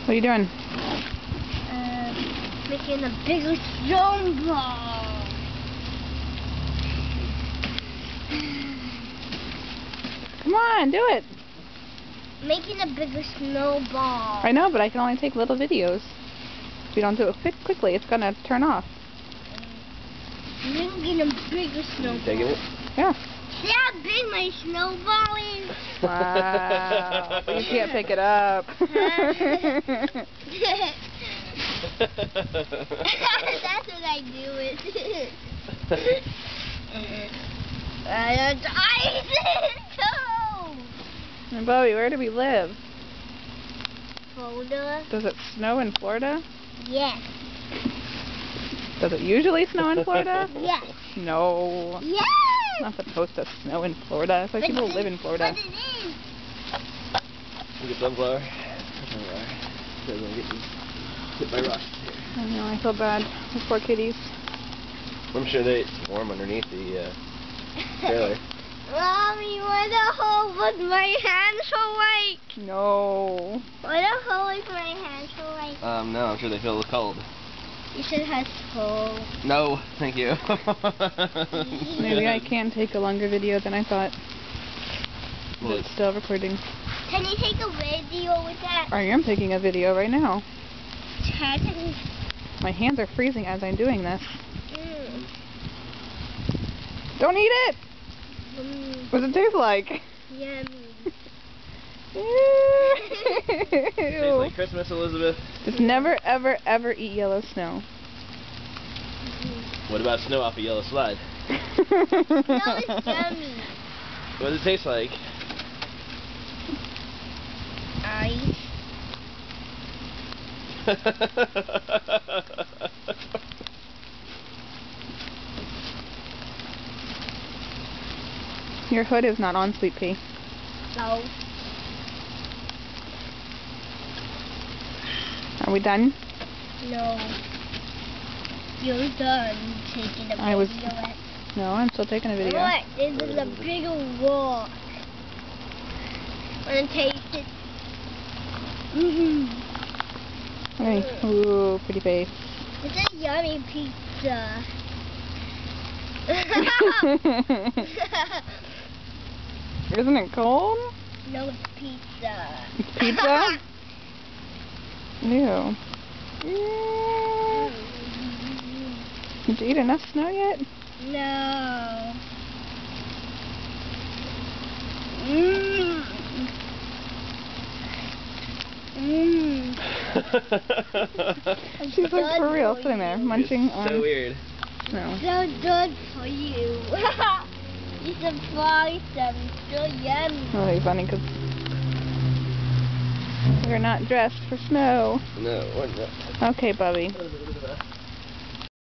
What are you doing? Making a bigger snowball. Come on, do it. Making a bigger snowball. I know, but I can only take little videos. If you don't do it quickly, it's gonna turn off. Making a bigger snowball. Taking it? Yeah. See how big my snowball is? Wow. But you can't pick it up. That's what I do it. And ice And Bobby, where do we live? Florida? Does it snow in Florida? Yes. Does it usually snow in Florida? Yes. No. Yes. It's not supposed to snow in Florida. It's like people live in Florida. But it is. You get sunflower. Doesn't get hit by rocks here. I know, I feel bad. The poor kitties. I'm sure it's warm underneath the trailer. Mommy, why the hell was my hand so white? No. Why the hell was my hand so white? No, I'm sure they feel cold. You should have cold. No, thank you. Maybe I can take a longer video than I thought. But Well, it's still recording. Can you take a video with that? I am taking a video right now. Mm. My hands are freezing as I'm doing this. Don't eat it! Mm. What does it taste like? Yummy. tastes like Christmas, Elizabeth. Just never, ever, ever eat yellow snow. What about snow off a yellow slide? No, it's yummy. What does it taste like? Ice. Your hood is not on, Sweet Pea. No. Are we done? No. You're done taking a video. I was- No, I'm still taking a video. What? This is a bigger rock. Want to taste it? Hey. Ooh, pretty face. It's a yummy pizza. Isn't it cold? No, it's pizza. It's pizza? Ew. Did you eat enough snow yet? No. Mmm. Mmm. She's like for real, sitting there, munching on So weird. snow. So good for you. You surprised them. So yummy. Really funny because we're not dressed for snow. No, we're not. Okay, Bubby.